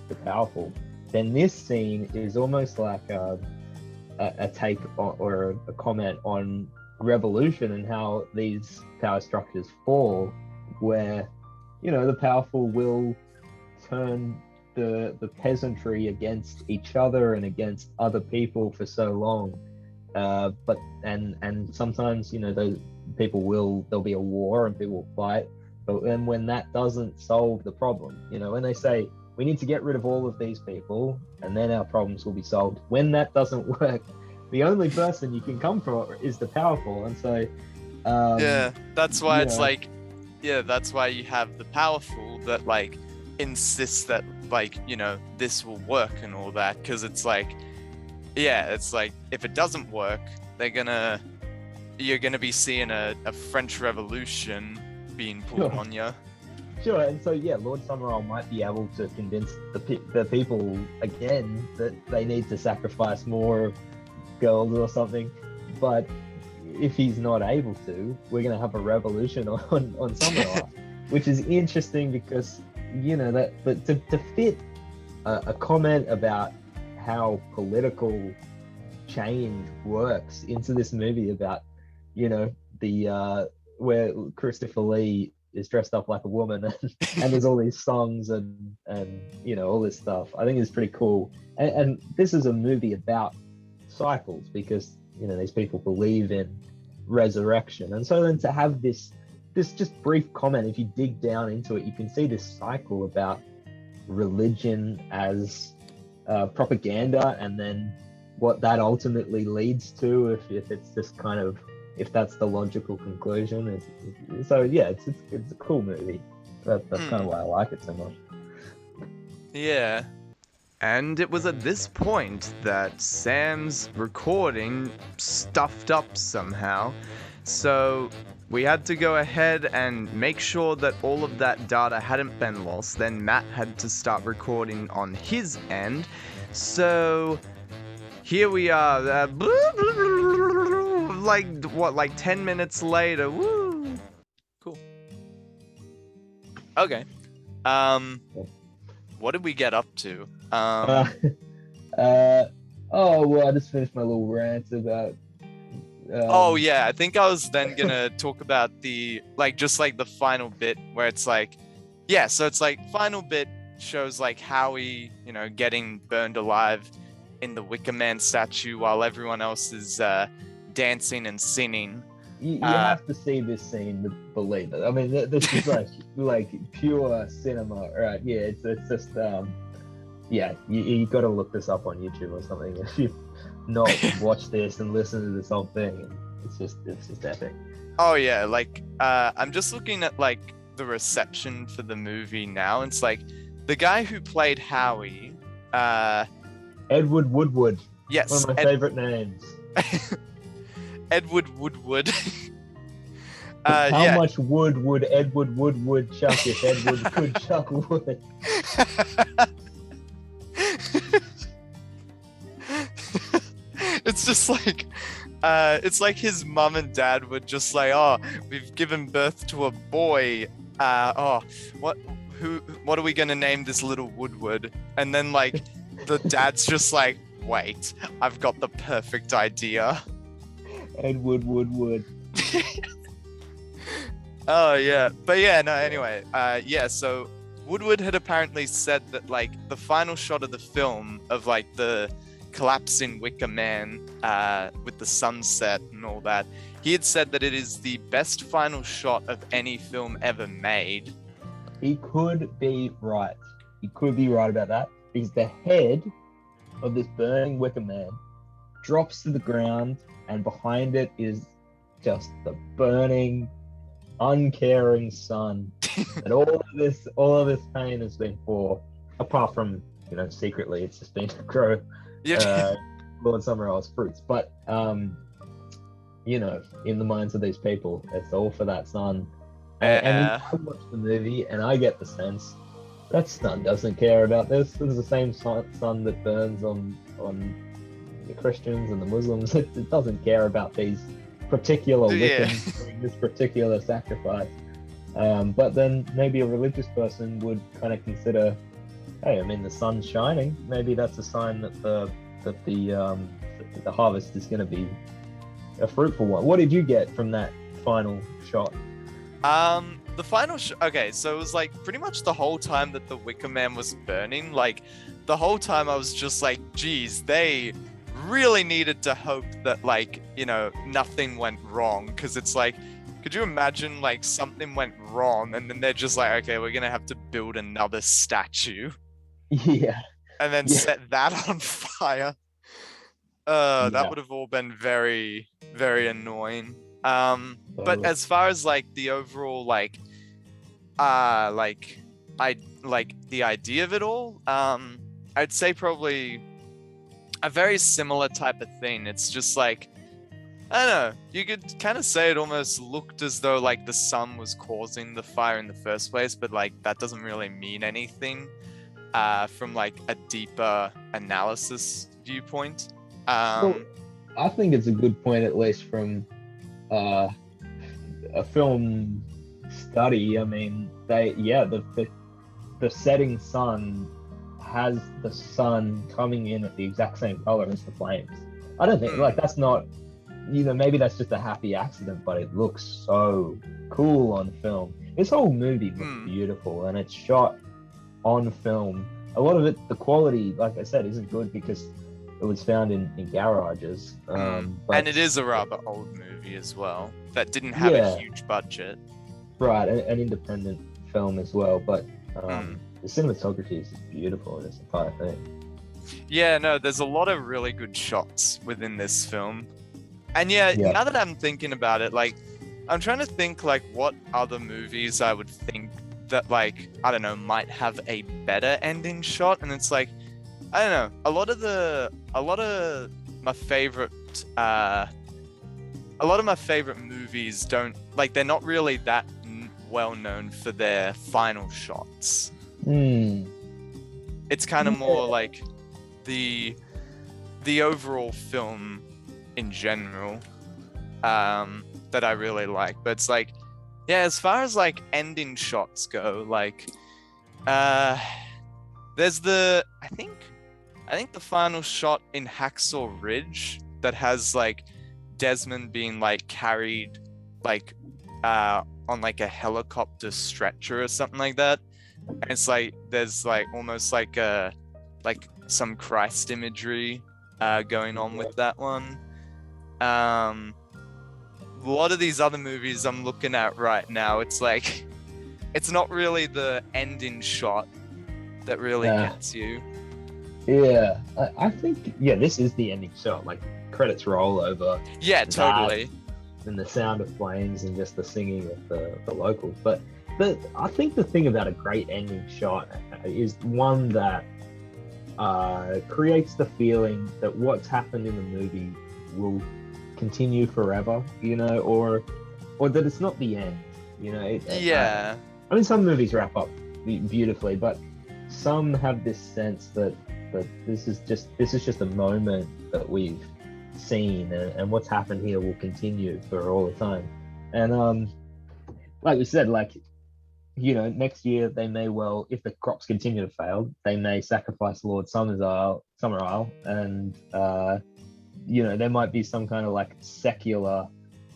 the powerful, then this scene is almost like a take on, or a comment on revolution and how these power structures fall, where the powerful will turn the peasantry against each other and against other people for so long. But sometimes those there'll be a war and people will fight, but then when that doesn't solve the problem, when they say we need to get rid of all of these people and then our problems will be solved, when that doesn't work, the only person you can come for is the powerful. And so that's why it's like, that's why you have the powerful that like insists that like this will work and all that, because it's like it's like if it doesn't work, you're gonna be seeing a French Revolution being pulled on you. Sure. And so Lord Summerall might be able to convince the people again that they need to sacrifice more girls or something, but if he's not able to, we're gonna have a revolution on Summerall. Which is interesting because but to fit a comment about how political change works into this movie about where Christopher Lee is dressed up like a woman and there's all these songs and all this stuff, I think is pretty cool. And this is a movie about cycles because these people believe in resurrection, and so then to have this just brief comment, if you dig down into it, you can see this cycle about religion as propaganda, and then what that ultimately leads to if it's just kind of, if that's the logical conclusion. It's a cool movie. That's kind of why I like it so much. Yeah. And it was at this point that Sam's recording stuffed up somehow. So we had to go ahead and make sure that all of that data hadn't been lost. Then Matt had to start recording on his end. So here we are, like 10 minutes later. Woo! Cool. Okay. What did we get up to? I just finished my little rant about. I think I was then gonna talk about the the final bit where it's like, so it's like final bit shows like Howie, getting burned alive in the Wicker Man statue while everyone else is dancing and singing. You have to see this scene to believe it. I mean, this is like pure cinema, right? Yeah, it's just you got to look this up on YouTube or something if you've not watched this and listened to this whole thing. It's just epic. Oh yeah, I'm just looking at like the reception for the movie now. It's like the guy who played Howie, Edward Woodward. Yes, one of my favorite names. Edward Woodward. How much wood would Edward Woodward chuck if Edward could chuck wood? It's just like, it's like his mum and dad were just like, oh, we've given birth to a boy. What are we gonna name this little Woodward? And then like the dad's just like, wait, I've got the perfect idea. Edward Woodward. Oh yeah, but anyway, so Woodward had apparently said that like the final shot of the film of like the collapsing Wicker Man with the sunset and all that, he had said that it is the best final shot of any film ever made. He could be right. He could be right about that, because the head of this burning Wicker Man drops to the ground, and behind it is just the burning, uncaring sun. And all of this pain has been for, apart from, secretly it's just been to grow Lord Summerall's fruits. But in the minds of these people, it's all for that sun. And I watch the movie and I get the sense that sun doesn't care about this. This is the same sun that burns on the Christians and the Muslims. It doesn't care about these particular Wiccans making this particular sacrifice. But then maybe a religious person would kind of consider, hey, I mean, the sun's shining. Maybe that's a sign that the harvest is going to be a fruitful one. What did you get from that final shot? The final okay, so it was like pretty much the whole time that the Wicker Man was burning, like the whole time I was just like, geez, they really needed to hope that, like, you know, nothing went wrong, because it's like, could you imagine like something went wrong and then they're just like, okay, we're gonna have to build another statue Yeah. and then set that on fire. That would have all been very, very annoying. But as far as like the overall like the idea of it all, I'd say probably a very similar type of thing. It's just like, I don't know, you could kind of say it almost looked as though like the sun was causing the fire in the first place, but like that doesn't really mean anything from like a deeper analysis viewpoint. Well, I think it's a good point, at least from a film study. I mean, the setting sun has the sun coming in at the exact same color as the flames. I don't think like that's not, you know, maybe that's just a happy accident, but it looks so cool on film. This whole movie looks beautiful, and it's shot on film. A lot of it, the quality, like I said, isn't good because it was found in garages. But, and it is a rather old movie as well that didn't have a huge budget. Right, an independent film as well, but the cinematography is beautiful in this entire thing. Yeah, no, there's a lot of really good shots within this film. And now that I'm thinking about it, like, I'm trying to think, like, what other movies I would think that, like, I don't know, might have a better ending shot. And it's like, I don't know, a lot of my favorite movies don't, like, they're not really that well known for their final shots. It's kind of more like the overall film in general that I really like. But it's like, yeah, as far as like ending shots go, like there's I think the final shot in Hacksaw Ridge that has like Desmond being like carried like on like a helicopter stretcher or something like that. And it's like there's like almost like some Christ imagery going on with that one. A lot of these other movies I'm looking at right now, it's like it's not really the ending shot that really gets you. Yeah, I think this is the ending shot. Like credits roll over. Yeah, totally. And the sound of flames and just the singing of the locals. But I think the thing about a great ending shot is one that creates the feeling that what's happened in the movie will continue forever, you know, or that it's not the end, you know. I mean, some movies wrap up beautifully, but some have this sense that this is just a moment that we've seen, and what's happened here will continue for all the time. And like we said, like, you know, next year they may well, if the crops continue to fail, they may sacrifice Lord Summerisle, and you know, there might be some kind of like secular,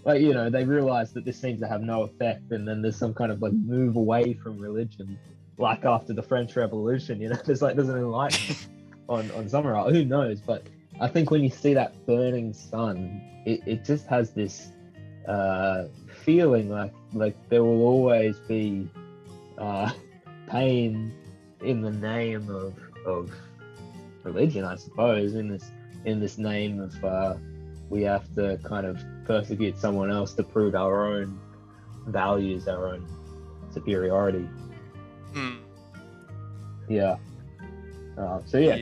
like, you know, they realize that this seems to have no effect, and then there's some kind of like move away from religion, like after the French Revolution, you know. There's an enlightenment on Summerisle. Who knows? But I think when you see that burning sun, it just has this feeling like there will always be pain in the name of religion, I suppose, in this name of we have to kind of persecute someone else to prove our own values, our own superiority.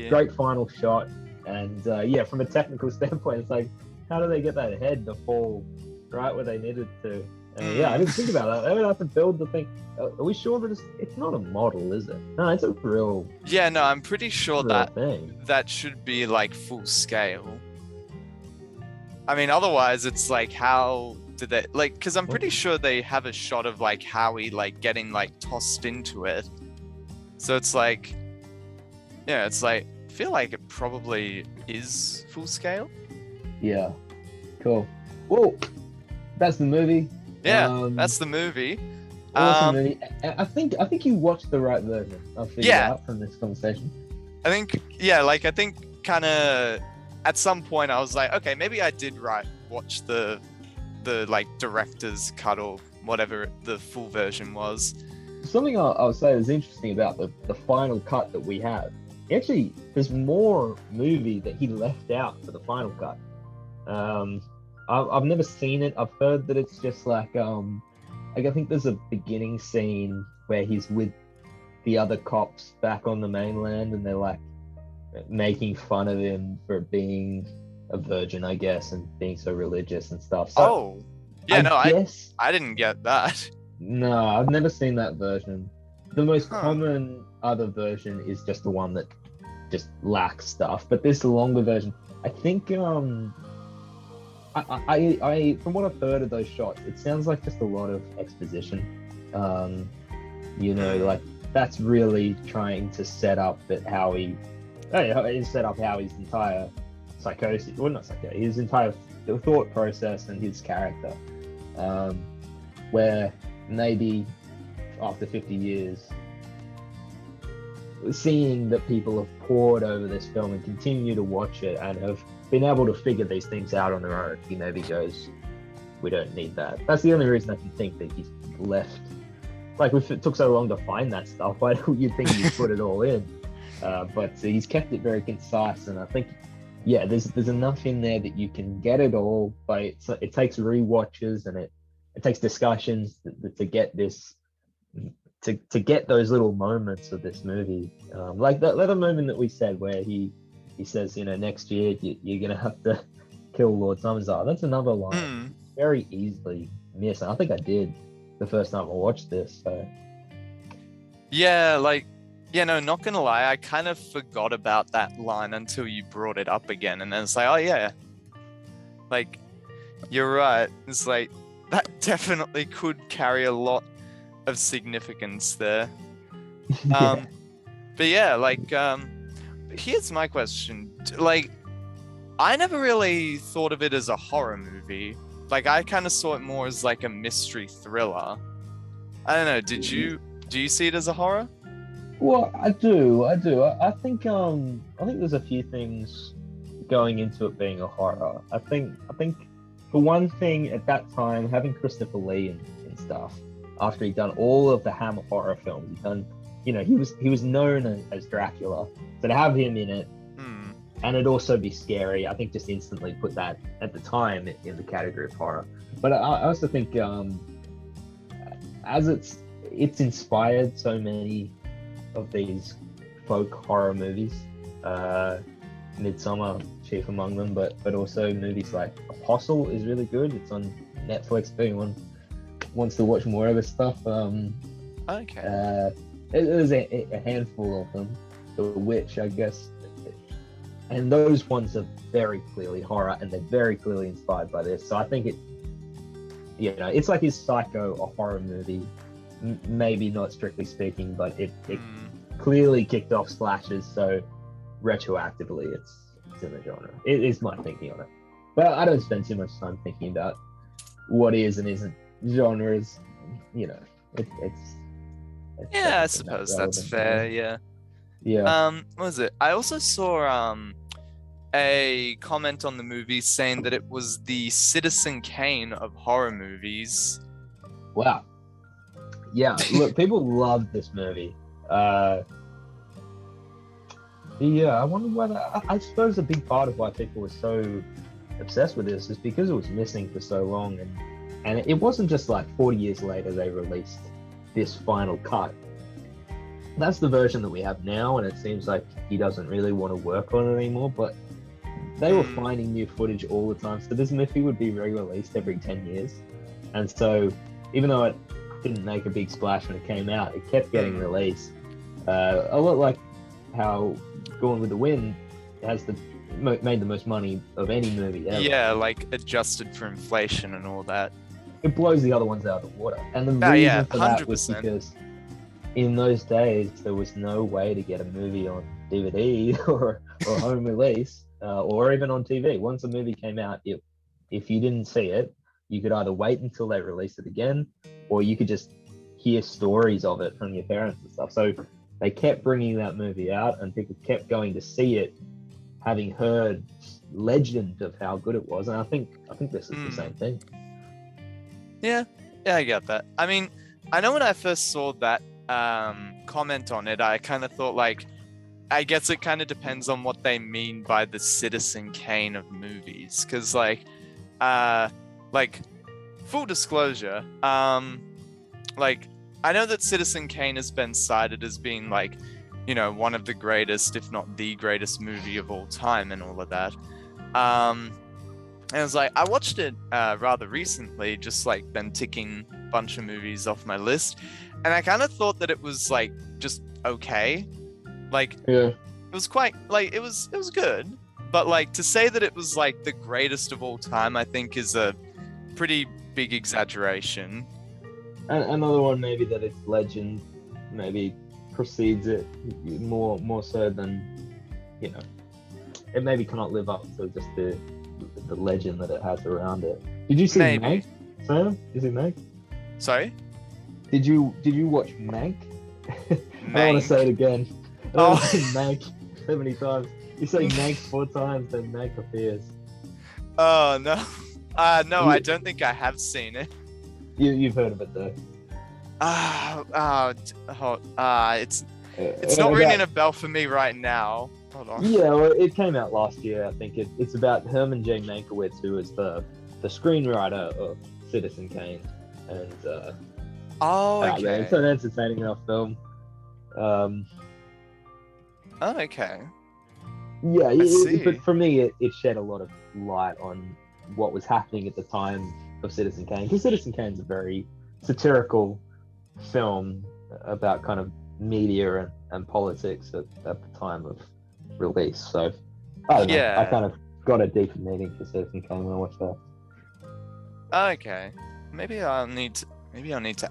Great final shot. And from a technical standpoint, it's like, how do they get that head to fall right where they needed to? I didn't think about that. They would have to build the thing. Are we sure that it's not a model, is it? No, it's a real. Yeah, no, I'm pretty sure thing. That should be like full scale. I mean, otherwise it's like, how did they like? Because I'm pretty sure they have a shot of like Howie like getting like tossed into it. So it's like, yeah, it's like I feel like it probably is full scale. Yeah. Cool. Well, that's the movie. Yeah, that's the movie. Awesome movie. I think you watched the right version. I'll figure out from this conversation. I think kind of at some point I was like, okay, maybe I did watch the like director's cut or whatever the full version was. Something I'll say is interesting about the final cut that we have. Actually, there's more movie that he left out for the final cut. I've never seen it. I've heard that it's just like I think there's a beginning scene where he's with the other cops back on the mainland, and they're like making fun of him for being a virgin, I guess, and being so religious and stuff. So I didn't get that. No, I've never seen that version. The most common other version is just the one that just lacks stuff. But this longer version, I think, I from what I've heard of those shots, it sounds like just a lot of exposition. Like that's really trying to set up that Howie, set up Howie's entire psychosis, well, not psychosis, his entire thought process and his character. Where maybe after 50 years, seeing that people have poured over this film and continue to watch it and have been able to figure these things out on their own, he maybe goes, we don't need that. That's the only reason I can think that he's left. Like, if it took so long to find that stuff, why don't you think he'd put it all in? But he's kept it very concise, and I think, there's enough in there that you can get it all, but it takes rewatches and it takes discussions to get this, to get those little moments of this movie. Like that little moment that we said where he says, next year you're going to have to kill Lord Summerside. That's another line very easily missed. I think I did the first time I watched this. So. Yeah, not gonna lie, I kind of forgot about that line until you brought it up again, and then it's like, oh yeah, like you're right. It's like that definitely could carry a lot of significance there. But yeah, here's my question. Like, I never really thought of it as a horror movie. Like, I kind of saw it more as like a mystery thriller. I don't know. Do you see it as a horror? Well, I do. I think there's a few things going into it being a horror. I think for one thing, at that time, having Christopher Lee and stuff, after he'd done all of the Hammer horror films, he'd done, he was known as Dracula. So to have him in it, and it'd also be scary, I think just instantly put that at the time in the category of horror. But I also think as it's inspired so many of these folk horror movies, Midsommar chief among them, but also movies like Apostle is really good. It's on Netflix if anyone wants to watch more of his stuff. Okay. There's a handful of them. The Witch, I guess. And those ones are very clearly horror, and they're very clearly inspired by this. So I think it's like, is Psycho a horror movie? Maybe not strictly speaking, but it clearly kicked off slashers, so retroactively it's in the genre. It is my thinking on it. But I don't spend too much time thinking about what is and isn't genres. It's I suppose that's fair. Yeah. What was it? I also saw a comment on the movie saying that it was the Citizen Kane of horror movies. Wow. Yeah, look, people loved this movie. I wonder why I suppose a big part of why people were so obsessed with this is because it was missing for so long, and it wasn't just like 40 years later they released this final cut. That's the version that we have now, and it seems like he doesn't really want to work on it anymore, but they were finding new footage all the time. So this movie would be re-released every 10 years. And so even though it didn't make a big splash when it came out, it kept getting released. A lot like how Gone with the Wind has made the most money of any movie ever. Yeah, like adjusted for inflation and all that. it blows the other ones out of the water. And the Oh, reason yeah, for that was 100%. because in those days there was no way to get a movie on DVD or home release or even on TV. Once a movie came out, if you didn't see it, you could either wait until they released it again, or you could just hear stories of it from your parents and stuff. So they kept bringing that movie out, and people kept going to see it, having heard legend of how good it was. And I think this is the same thing. Yeah, I get that. I mean, I know when I first saw that comment on it, I kind of thought like, I guess it kind of depends on what they mean by the Citizen Kane of movies, because like full disclosure, like I know that Citizen Kane has been cited as being like, you know, one of the greatest, if not the greatest movie of all time and all of that. And it was like, I watched it rather recently, just like been ticking a bunch of movies off my list. And I kind of thought that it was like just okay. Like, Yeah. it was quite, like, it was good. But like to say that it was like the greatest of all time, I think is a pretty big exaggeration. Another one maybe that its legend maybe precedes it more so than, you know, it maybe cannot live up to just the legend that it has around it. Did you see Maybe. Mank, Sam? Did you see Mank? Sorry? Did you watch Mank? I don't want Mank. to say it again. Oh. Mank so many times. You say Mank 4 times, then Mank appears. Oh, no. No, I don't think I have seen it. You've heard of it though. It's not ringing a bell for me right now. Hold on. Yeah, well, it came out last year. I think it's about Herman J. Mankiewicz, who is the screenwriter of Citizen Kane, and Oh, yeah, okay. it's an entertaining enough film. Oh, okay. Yeah, see. but for me, it shed a lot of light on what was happening at the time of Citizen Kane, because Citizen Kane's a very satirical film about kind of media and politics at the time of release. So I don't know. Yeah. I kind of got a deeper meaning for Citizen Kane when I watched that. Okay. Maybe I'll need to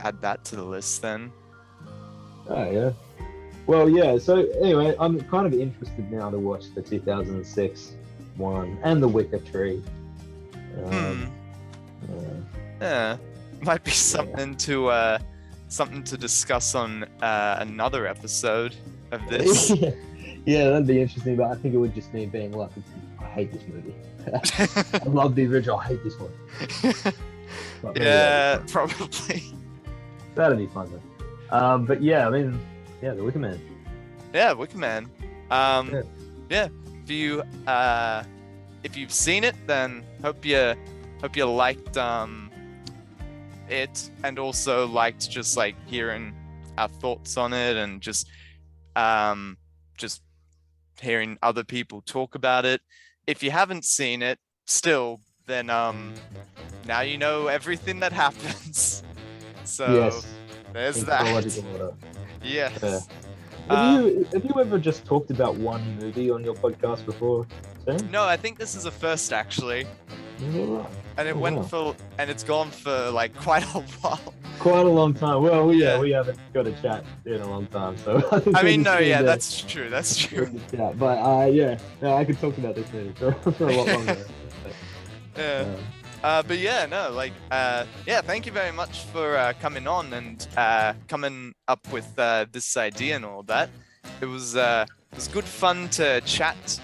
add that to the list then. Oh yeah. Well, yeah. So anyway, I'm kind of interested now to watch the 2006 one and the Wicker Tree. Yeah. Might be something to discuss on another episode of this. Yeah, that'd be interesting. But I think it would just mean being like, I hate this movie. I love the original. I hate this one. But maybe Yeah, that'd be fun. probably. That'd be fun though. But yeah, I mean, yeah, the Wicker Man. Yeah, Wicker Man. Yeah. If you've seen it, then hope you liked it, and also liked just like hearing our thoughts on it, and just hearing other people talk about it. If you haven't seen it still, then now you know everything that happens. So Yes. there's In that. chronological order. Yes. Have you ever just talked about one movie on your podcast before, Sam? No, I think this is a first actually, Is that right? and it Oh, went wow. and it's gone for like quite a while. Quite a long time. Well, Yeah. we haven't got a chat in a long time, so I think I we mean, just no, need yeah, to- that's true. That's true. chat. But yeah, no, I could talk about this movie for a lot longer. Yeah. But yeah, no, like, yeah, thank you very much for coming on and coming up with this idea and all that. It was good fun to chat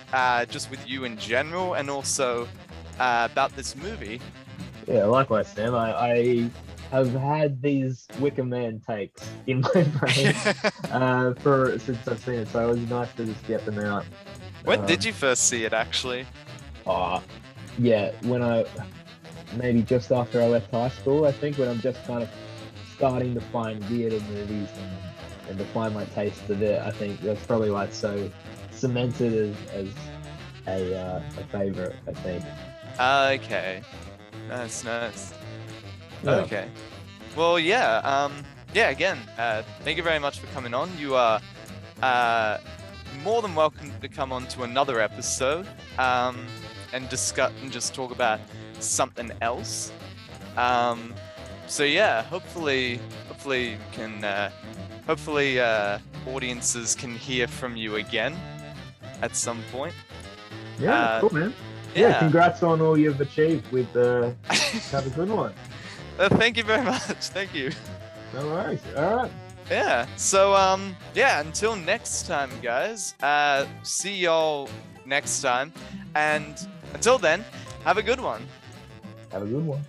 just with you in general, and also about this movie. Yeah, likewise, Sam. I have had these Wicker Man takes in my brain since I've seen it, so it was nice to just get them out. When did you first see it, actually? Yeah, maybe just after I left high school, I think, when I'm just kind of starting to find weirder movies and to find my taste of it. I think that's probably why it's so cemented as a favorite, I think. Okay. Nice. Yeah. Okay. Well, yeah. Yeah. Again, thank you very much for coming on. You are more than welcome to come on to another episode and discuss and just talk about something else. So yeah, hopefully audiences can hear from you again at some point. Yeah, cool, man. Yeah, Yeah. congrats on all you've achieved with Have a good one. Thank you very much. Thank you. No worries. All right. Yeah. So yeah, until next time, guys. See y'all next time. And until then, have a good one. Have a good one.